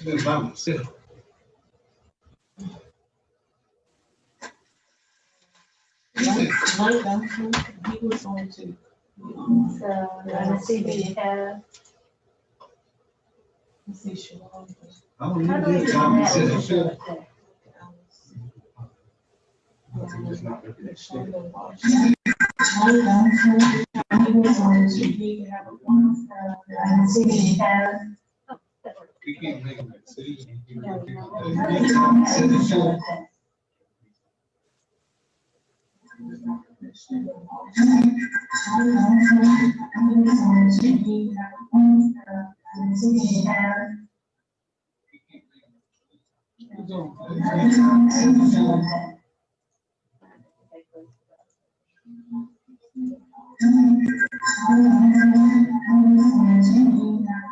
been by myself. Mike Duncan, he was on to. So, let's see who you have. Let's see, Shalom. I don't How do we even do get by that? myself. Okay. I'm just not looking at shit. Mike Duncan, he was on to, he have a one. Let's see who you have. We can't make a decision.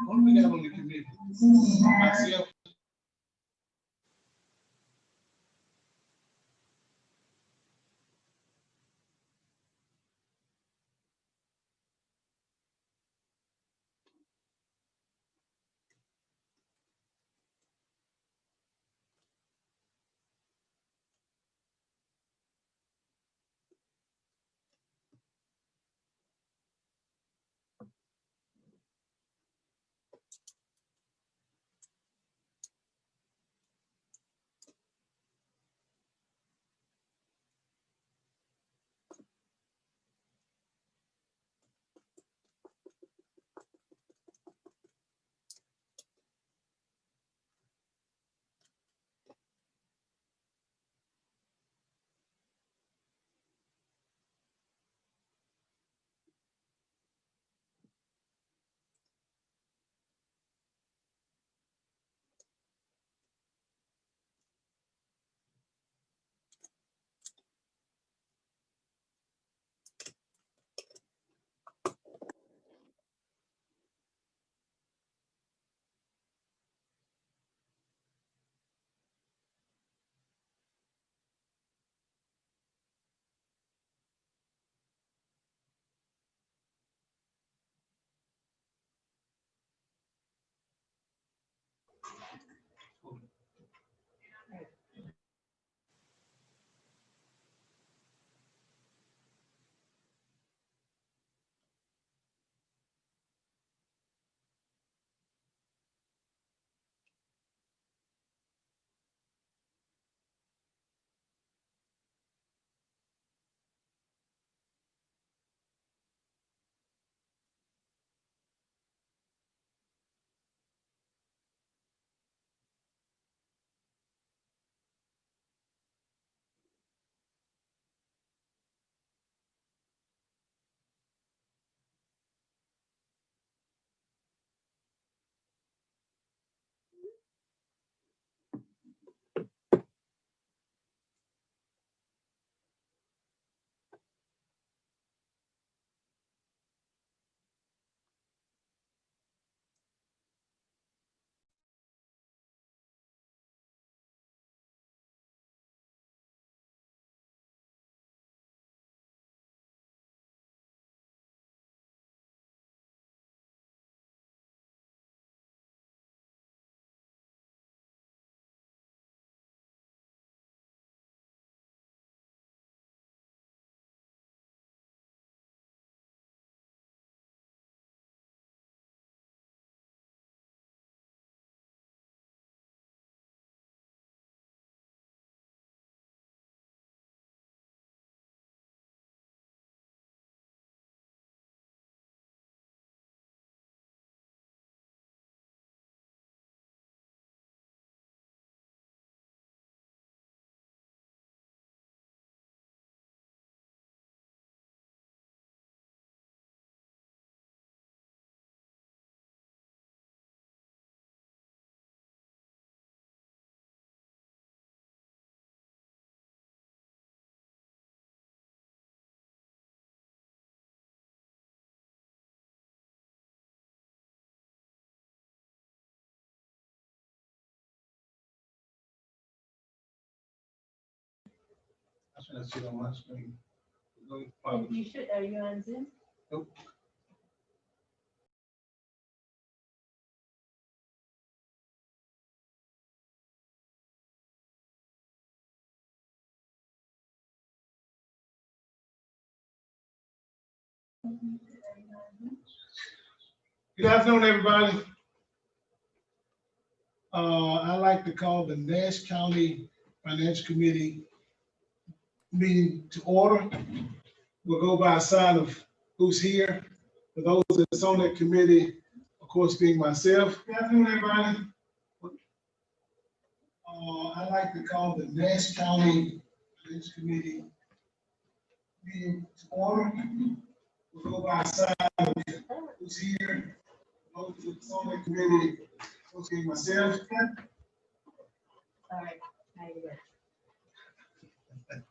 What do we got on the committee? Myself. I'm trying to sit on my screen. You should, are you on Zoom? Nope. Good afternoon, everybody. I'd like to call the Nash County Financial Committee meeting to order. We'll go by a sign of who's here. For those that's on that committee, of course, being myself. Good afternoon, everybody. I'd like to call the Nash County Financial Committee meeting to order. We'll go by a sign of who's here. Those that's on that committee, those being myself. All right, now you're ready.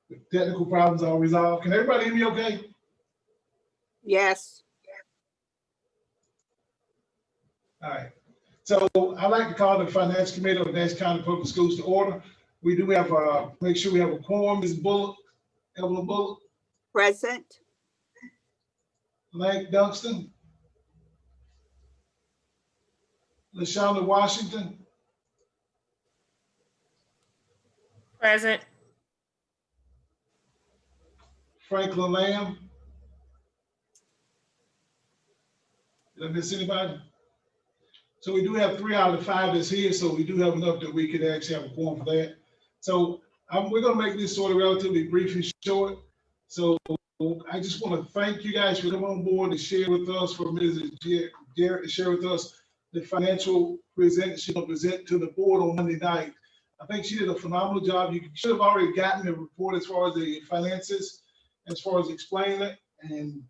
The technical problems are resolved. Can everybody hear me okay? Yes. All right. So I'd like to call the Finance Committee of Nash County Public Schools to order. We do have, make sure we have a quorum. Ms. Bullock, Evelyn Bullock, Present. Lang Dunstan, LaShawna Washington, Present. Franklin Lamb. Did I miss anybody? So we do have 3 out of 5 that's here, so we do have enough that we could actually have a quorum for that. So we're gonna make this sort of relatively brief and short. So I just want to thank you guys for coming on board and share with us, for Mrs. Garrett to share with us the financial present she's gonna present to the board on Monday night. I think she did a phenomenal job. You should have already gotten the report as far as the finances, as far as explaining it and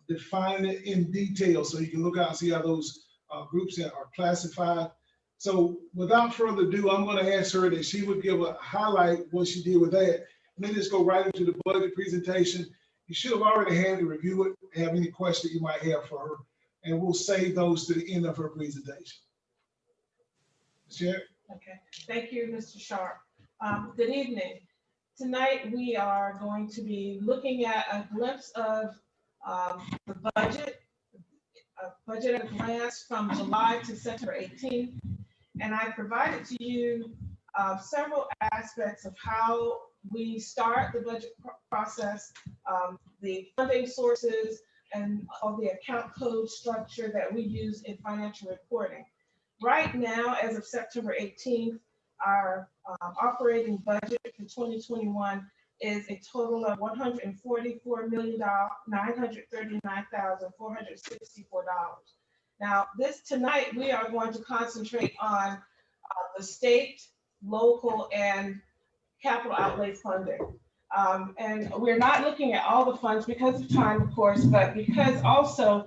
defining it in detail, so you can look out and see how those groups that are classified. So without further ado, I'm going to ask her that she would give a highlight what she did with that, and then just go right into the budget presentation. You should have already had to review it and have any questions you might have for her, and we'll save those to the end of her presentation. Chair. Okay, thank you, Mr. Sharp. Good evening. Tonight, we are going to be looking at a glimpse of the budget, a budget at a glance from July to September 18th. And I provided to you several aspects of how we start the budget process, the funding sources, and all the account code structure that we use in financial reporting. Right now, as of September 18th, our operating budget for 2021 is a total of $144,939,464. Now, tonight we are going to concentrate on the state, local, and capital outlay funding. And we're not looking at all the funds because of time, of course, but because also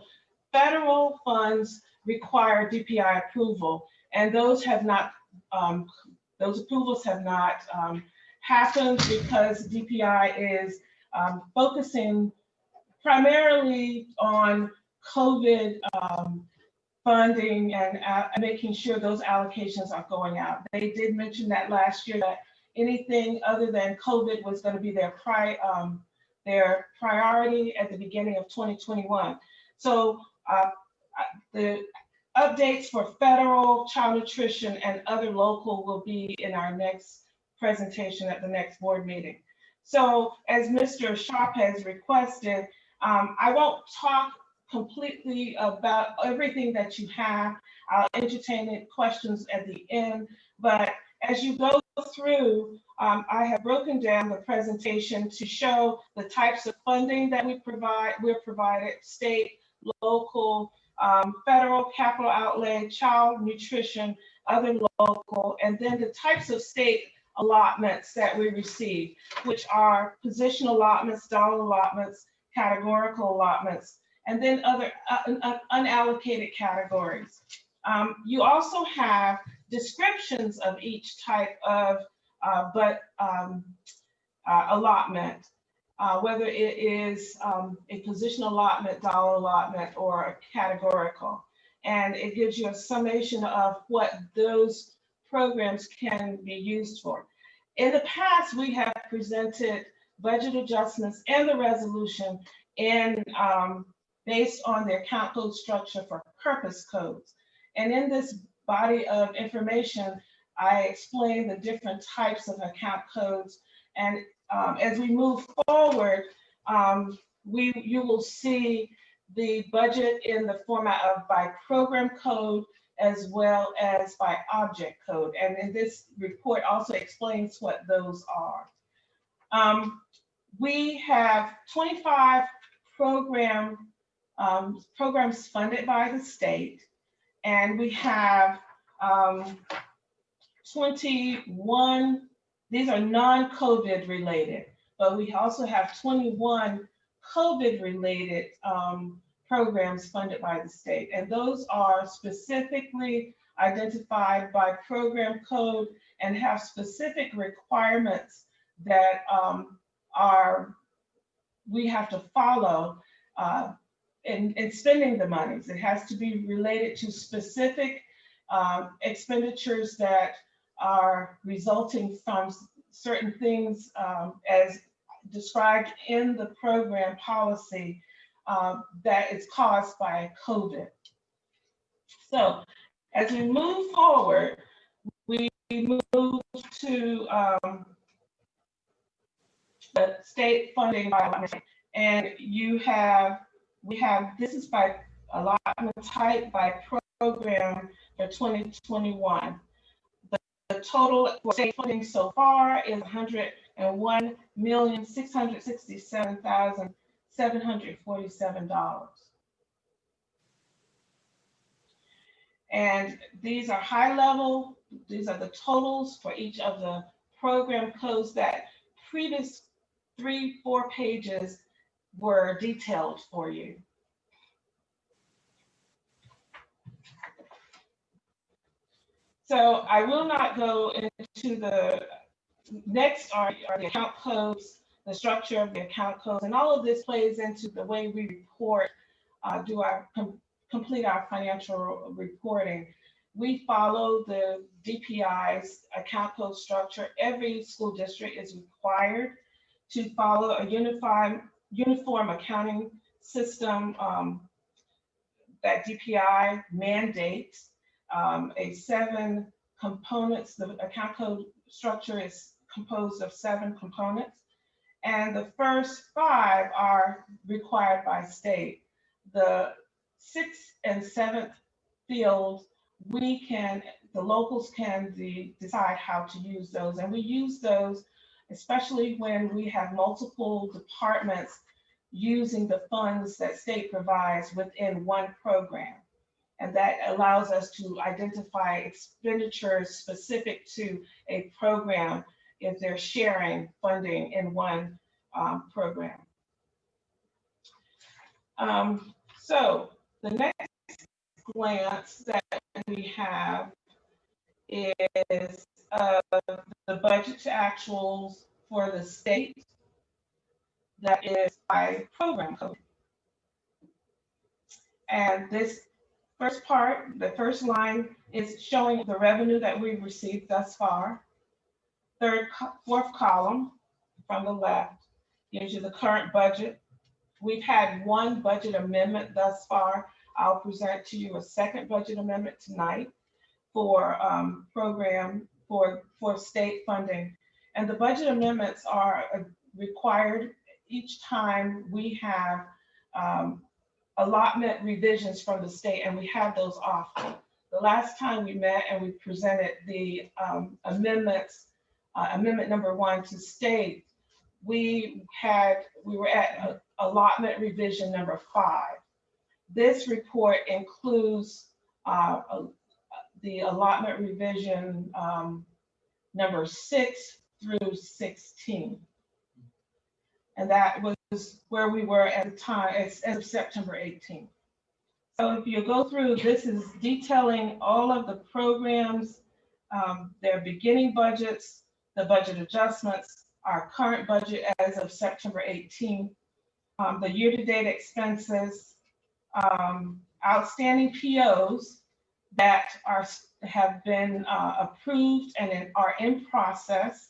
federal funds require DPI approval, and those have not, those approvals have not happened because DPI is focusing primarily on COVID funding and making sure those allocations are going out. They did mention that last year that anything other than COVID was going to be their priority at the beginning of 2021. So the updates for federal, child nutrition, and other local will be in our next presentation at the next board meeting. So as Mr. Sharp has requested, I won't talk completely about everything that you have. I'll entertain questions at the end, but as you go through, I have broken down the presentation to show the types of funding that we're provided, state, local, federal, capital outlay, child nutrition, other local, and then the types of state allotments that we receive, which are position allotments, dollar allotments, categorical allotments, and then other unallocated categories. You also have descriptions of each type of allotment, whether it is a position allotment, dollar allotment, or a categorical. And it gives you a summation of what those programs can be used for. In the past, we have presented budget adjustments and the resolution in based on the account code structure for purpose codes. And in this body of information, I explain the different types of account codes. And as we move forward, you will see the budget in the format of by program code as well as by object code. And in this report also explains what those are. We have 25 programs funded by the state, and we have 21, these are non-COVID related, but we also have 21 COVID related programs funded by the state. And those are specifically identified by program code and have specific requirements that we have to follow in spending the monies. It has to be related to specific expenditures that are resulting from certain things as described in the program policy that is caused by COVID. So as we move forward, we move to the state funding by, and we have, this is by allotment type by program for 2021. The total for state funding so far is $101,667,747. And these are high level, these are the totals for each of the program codes that previous 3-4 pages were detailed for you. So I will not go into the next are the account codes, the structure of the account codes, and all of this plays into the way we report, complete our financial reporting. We follow the DPI's account code structure. Every school district is required to follow a uniform accounting system that DPI mandates. 7 components. The account code structure is composed of 7 components, and the first 5 are required by state. The 6th and 7th fields, the locals can decide how to use those, and we use those especially when we have multiple departments using the funds that state provides within one program. And that allows us to identify expenditures specific to a program if they're sharing funding in one program. So the next glance that we have is the budget to actuals for the state. That is by program code. And this first part, the first line is showing the revenue that we've received thus far. Fourth column from the left gives you the current budget. We've had 1 budget amendment thus far. I'll present to you a second budget amendment tonight for for state funding. And the budget amendments are required each time we have allotment revisions from the state, and we have those often. The last time we met and we presented the amendment number 1 to state, we were at allotment revision number 5. This report includes the allotment revision number 6 through 16. And that was where we were at the time, as of September 18th. So if you go through, this is detailing all of the programs, their beginning budgets, the budget adjustments, our current budget as of September 18th, the year-to-date expenses, outstanding POs that have been approved and are in process.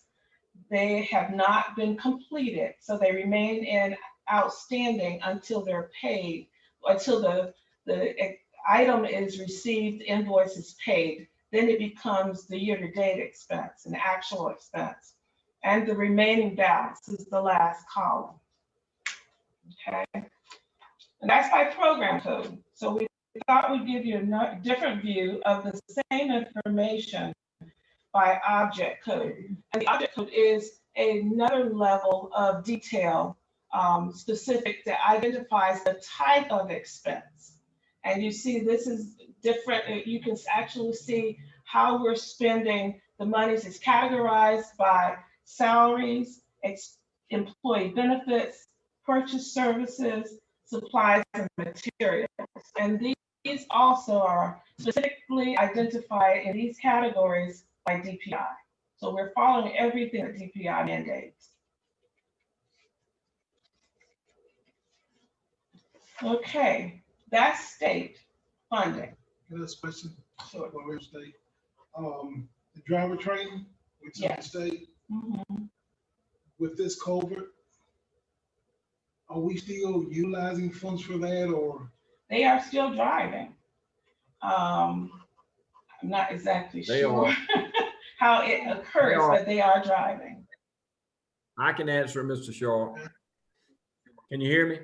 They have not been completed, so they remain in outstanding until they're paid, until the item is received, the invoice is paid. Then it becomes the year-to-date expense, an actual expense. And the remaining balance is the last column. Okay, and that's by program code. So we thought we'd give you a different view of the same information by object code. And the object code is another level of detail specific that identifies the type of expense. And you see this is different. You can actually see how we're spending the monies. It's categorized by salaries, employee benefits, purchase services, supplies, and materials. And these also are specifically identified in these categories by DPI. So we're following everything that DPI mandates. Okay, that's state funding. Can I ask a question? Sure. While we're in state, the driver training, which is the Yes. state, Mhm. with this culvert, are we still utilizing funds for that, or? They are still driving. I'm not exactly They sure are. how it occurs, They are. but they are driving. I can answer, Mr. Shaw. Can you hear me?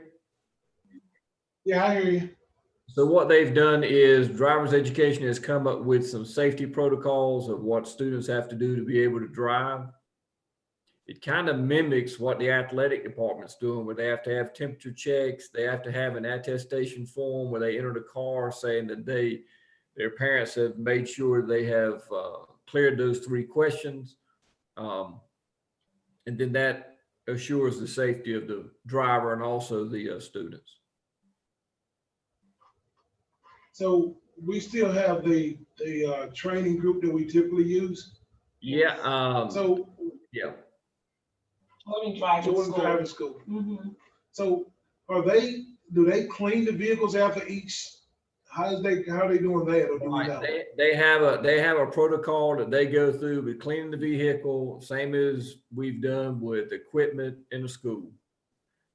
Yeah, I hear you. So what they've done is driver's education has come up with some safety protocols of what students have to do to be able to drive. It kind of mimics what the athletic department's doing, where they have to have temperature checks. They have to have an attestation form where they enter the car saying that their parents have made sure they have cleared those 3 questions. And then that assures the safety of the driver and also the students. So we still have the training group that we typically use. Yeah. So Yeah. Jordan driving Jordan school. driving school. Mhm. So do they clean the vehicles after each? How are they doing that? Or do we know? They have a protocol that they go through with cleaning the vehicle, same as we've done with equipment in the school.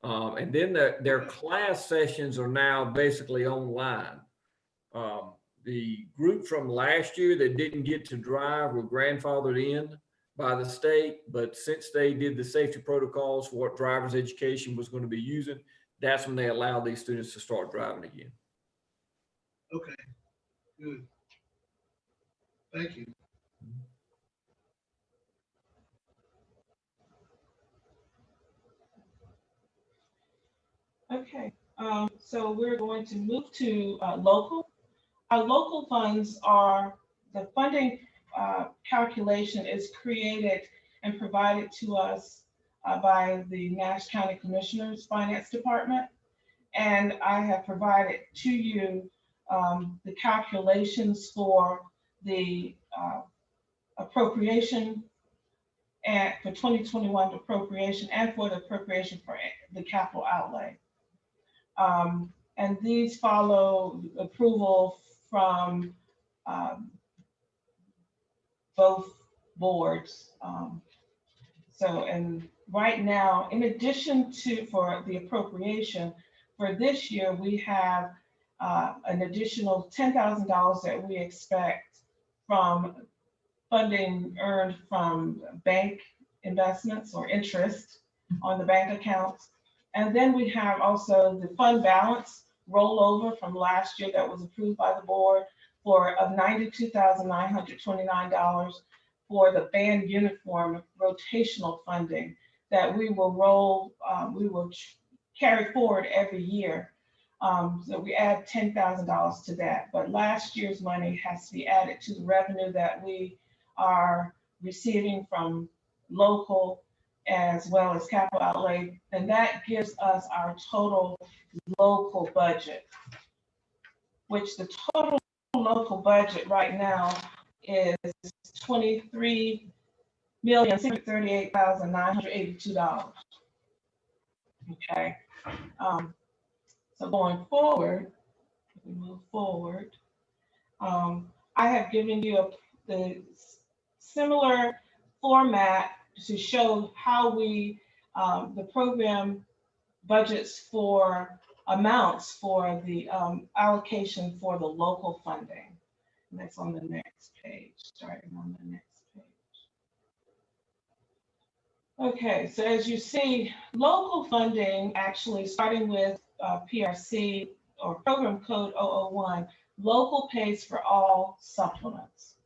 And then their class sessions are now basically online. The group from last year that didn't get to drive were grandfathered in by the state, but since they did the safety protocols for what driver's education was going to be using, that's when they allowed these students to start driving again. Okay, good. Thank you. Okay, so we're going to move to local. Our local funds are, the funding calculation is created and provided to us by the Nash County Commissioner's Finance Department. And I have provided to you the calculations for the appropriation and for 2021 appropriation and for the appropriation for the capital outlay. And these follow approval from both boards. So, and right now, in addition to for the appropriation for this year, we have an additional $10,000 that we expect from funding earned from bank investments or interest on the bank accounts. And then we have also the fund balance rollover from last year that was approved by the board of $92,929 for the band uniform rotational funding that we will carry forward every year. So we add $10,000 to that, but last year's money has to be added to the revenue that we are receiving from local as well as capital outlay, and that gives us our total local budget, which the total local budget right now is $23,638,982. Okay, so going forward, we move forward. I have given you the similar format to show how we, the program budgets for amounts for the allocation for the local funding. And that's on the next page, starting on the next page. Okay, so as you see, local funding, actually starting with PRC or Program Code 001, local pays for all supplements,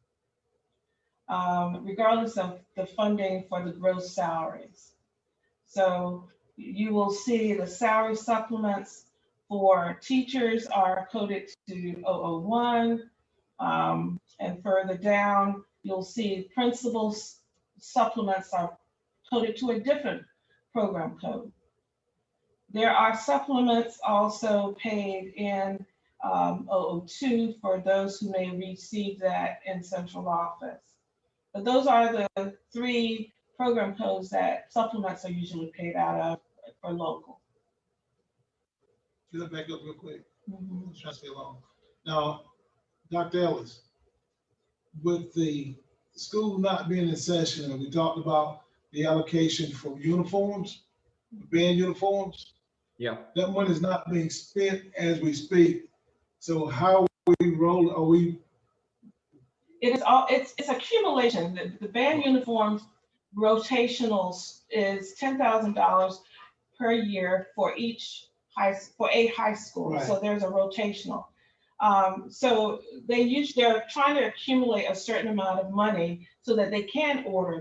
regardless of the funding for the gross salaries. So you will see the salary supplements for teachers are coded to 001, and further down, you'll see principals supplements are coded to a different program code. There are supplements also paid in 002 for those who may receive that in central office. But those are the three program codes that supplements are usually paid out of for local. Let me back up real quick. Mhm. Let's try to stay along. Now, Dr. Ellis, with the school not being in session, and we talked about the allocation for uniforms, band uniforms, Yeah. that money is not being spent as we speak. So how are we rolling? Are we? It is all, it's accumulation. The band uniforms rotationals is $10,000 per year for each for a high school. Right. So there's a rotational. So they're trying to accumulate a certain amount of money so that they can order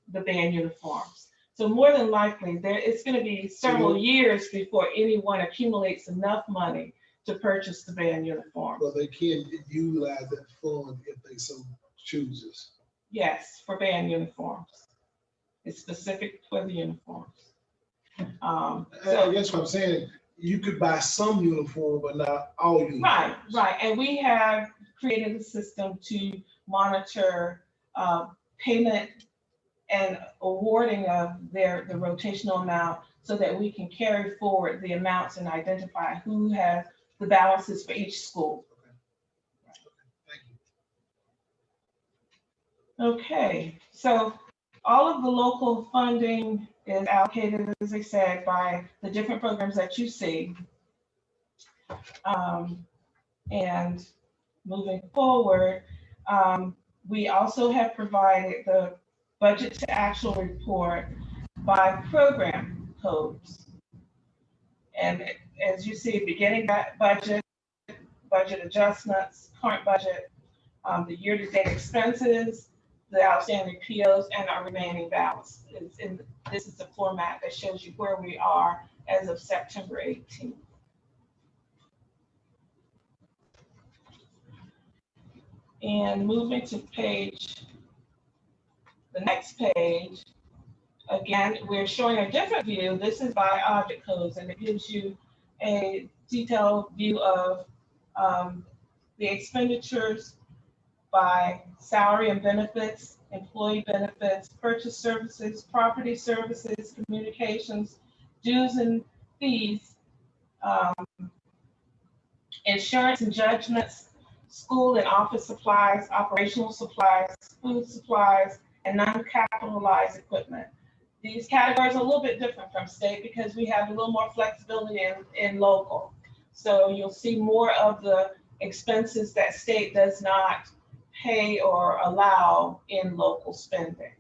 the band uniforms. So more than likely, it's going to be several years before anyone accumulates enough money to purchase the band uniform. Well, they can utilize that fund if they so chooses. Yes, for band uniforms. It's specific for the uniforms. I So, guess what I'm saying, you could buy some uniform, but not all uniforms. right. And we have created a system to monitor payment and awarding of the rotational amount so that we can carry forward the amounts and identify who has the balances for each school. Thank you. Okay, so all of the local funding is allocated, as I said, by the different programs that you see. And moving forward, we also have provided the budget to actual report by program codes. And as you see, beginning budget, budget adjustments, current budget, the year-to-date expenses, the outstanding POs, and our remaining balance. This is the format that shows you where we are as of September 18th. And moving to the next page, again, we're showing a different view. This is by object codes, and it gives you a detailed view of the expenditures by salary and benefits, employee benefits, purchase services, property services, communications, dues and fees, insurance and judgments, school and office supplies, operational supplies, food supplies, and non-capitalized equipment. These categories are a little bit different from state because we have a little more flexibility in local. So you'll see more of the expenses that state does not pay or allow in local spending.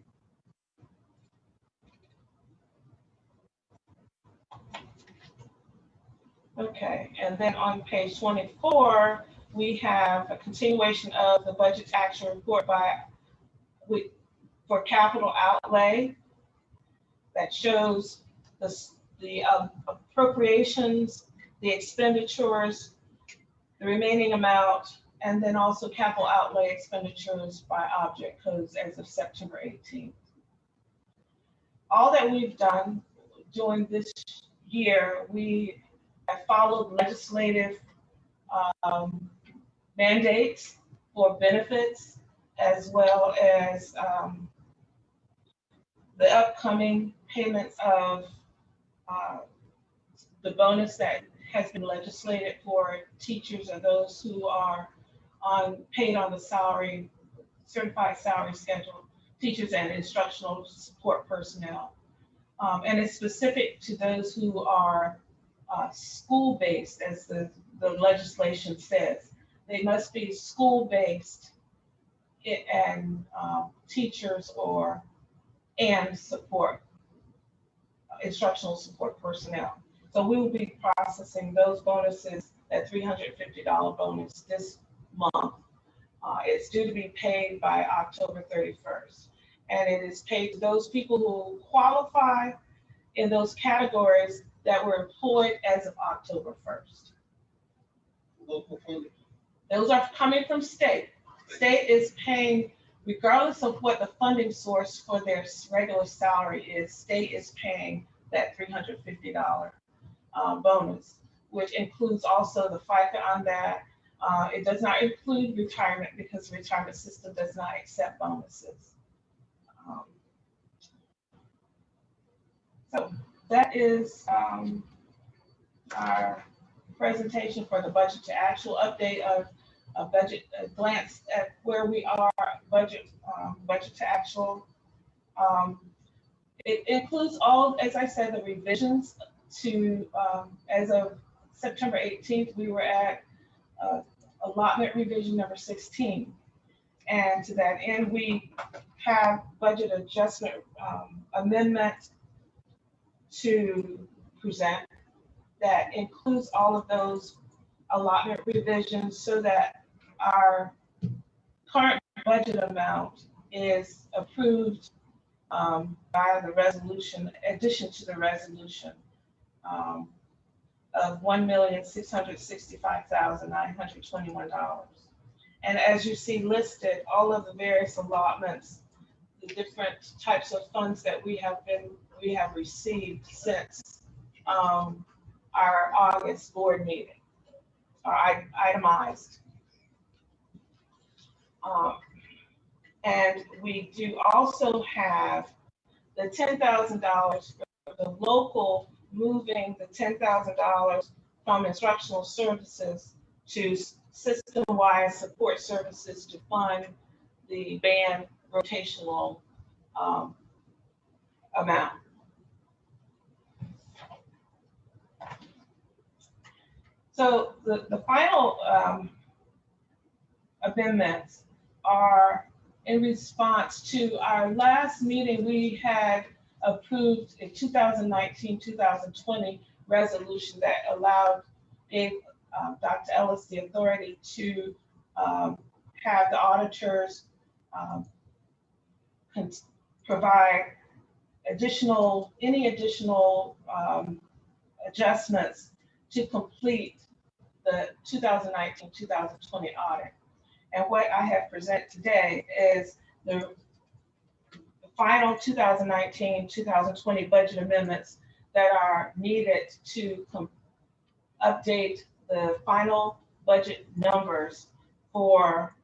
Okay, and then on page 24, we have a continuation of the budget to action report for capital outlay that shows the appropriations, the expenditures, the remaining amount, and then also capital outlay expenditures by object codes as of September 18th. All that we've done during this year, we have followed legislative mandates for benefits, as well as the upcoming payments of the bonus that has been legislated for teachers or those who are paid on the certified salary schedule, teachers and instructional support personnel. And it's specific to those who are school-based, as the legislation says. They must be school-based and teachers and support instructional support personnel. So we will be processing those bonuses, that $350 bonus this month. It's due to be paid by October 31st. And it is paid to those people who qualify in those categories that were employed as of October 1st. Local funding. Those are coming from state. State is paying, regardless of what the funding source for their regular salary is, state is paying that $350 bonus, which includes also the FICA on that. It does not include retirement because the retirement system does not accept bonuses. So that is our presentation for the budget to actual update of a budget, a glance at where we are, budget to actual. It includes all, as I said, the revisions to, as of September 18th, we were at allotment revision number 16. And to that end, we have budget adjustment amendment to present that includes all of those allotment revisions so that our current budget amount is approved by the resolution, addition to the resolution of $1,665,921. And as you see listed, all of the various allotments, the different types of funds that we have received since our August board meeting are itemized. And we do also have the $10,000 for the local, moving the $10,000 from instructional services to system-wide support services to fund the band rotational amount. So the final amendments are in response to our last meeting. We had approved a 2019-2020 resolution that gave Dr. Ellis the authority to have the auditors provide any additional adjustments to complete the 2019-2020 audit. And what I have presented today is the final 2019-2020 budget amendments that are needed to update the final budget numbers for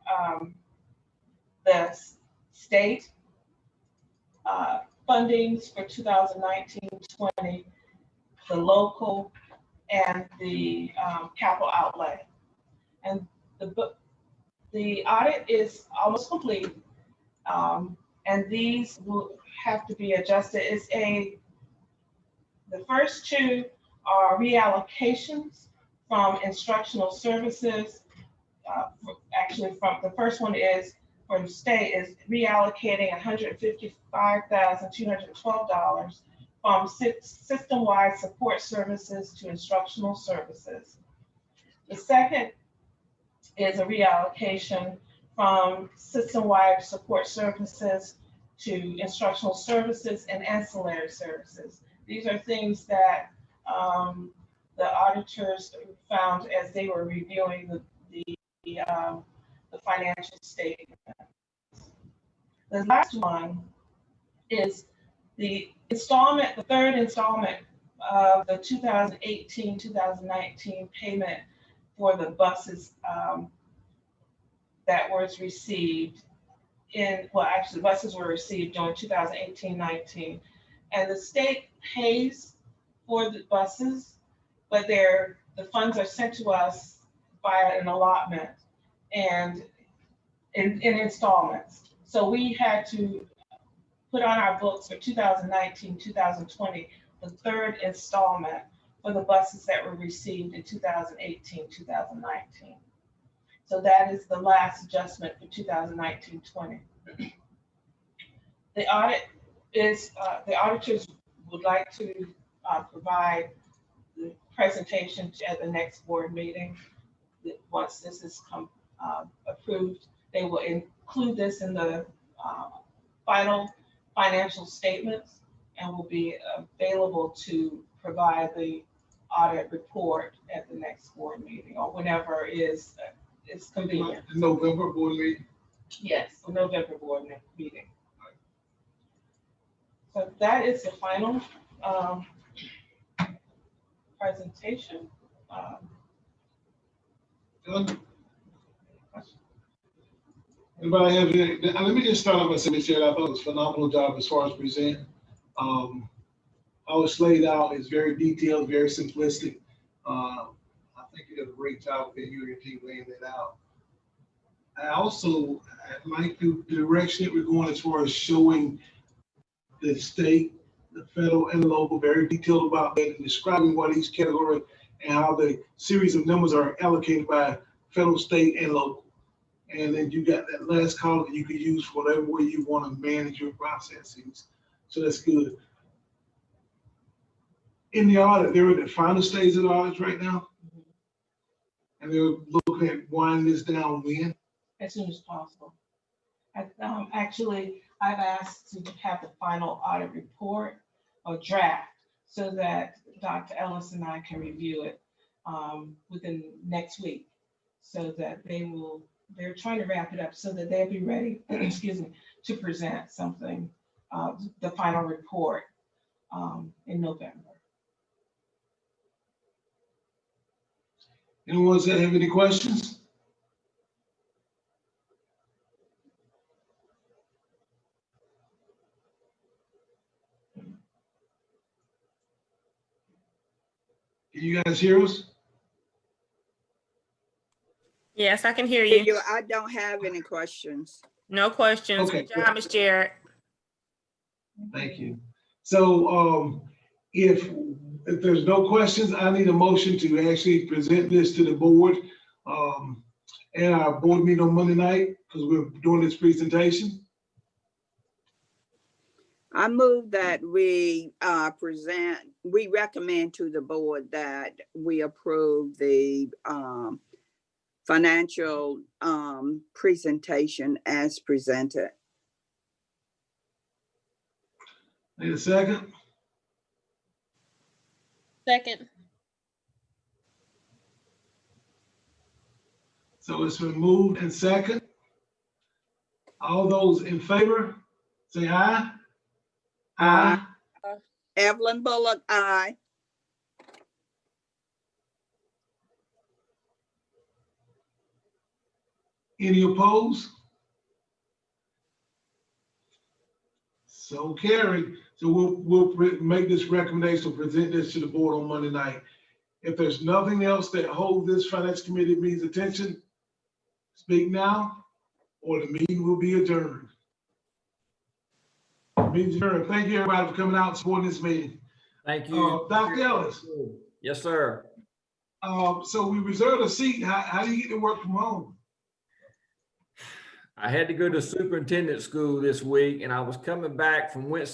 the state fundings for 2019-20, the local, and the capital outlay. And the audit is almost complete, and these will have to be adjusted. The first two are reallocations from instructional services. Actually, from the first one is from state is reallocating $155,212 from system-wide support services to instructional services. The second is a reallocation from system-wide support services to instructional services and ancillary services. These are things that the auditors found as they were reviewing the financial statement. The last one is the third installment of the 2018-2019 payment for the buses that was received buses were received during 2018-19. And the state pays for the buses, but the funds are sent to us via an allotment and in installments. So we had to put on our books for 2019-2020 the third installment for the buses that were received in 2018-2019. So that is the last adjustment for 2019-20. The auditors would like to provide the presentation at the next board meeting. Once this is approved, they will include this in the final financial statements and will be available to provide the audit report at the next board meeting or whenever is convenient. November board meeting. Yes, the November board meeting. So that is the final presentation. Done. Anybody have any, let me just start off by saying, Mr. Chair, I thought it was a phenomenal job as far as presenting. How it's laid out is very detailed, very simplistic. I think you did a great job with you and your team laying that out. I also like the direction that we're going as far as showing the state, the federal and the local, very detailed about that and describing what each category and how the series of numbers are allocated by federal, state, and local. And then you got that last column that you can use for whatever way you want to manage your processes. So that's good. In the audit, they're in the final stage of the audits right now. And they're looking at winding this down when? As soon as possible. Actually, I've asked to have the final audit report or draft so that Dr. Ellis and I can review it within next week, so that they're trying to wrap it up so that they'll be ready, excuse me, to present something, the final report in November. Anyone that have any questions? Can you guys hear us? Yes, I can hear Hear you. you. I don't have any questions. No questions. Okay, Good job, Ms. Jarrett. Thank you. So if there's no questions, I need a motion to actually present this to the board and our board meeting on Monday night, because we're doing this presentation. I move that we recommend to the board that we approve the financial presentation as presented. Need a second? Second. So it's been moved and second. All those in favor, say aye. Aye. Evelyn Bullock, aye. Any opposed? So carried. So we'll make this recommendation, present this to the board on Monday night. If there's nothing else that holds this finance committee meeting's attention, speak now, or the meeting will be adjourned. Meeting adjourned. Thank you, everybody, for coming out and supporting this meeting. Thank you. Dr. Ellis. Yes, sir. So we reserved a seat. How do you get to work from home? I had to go to superintendent school this week and I was coming back from Winston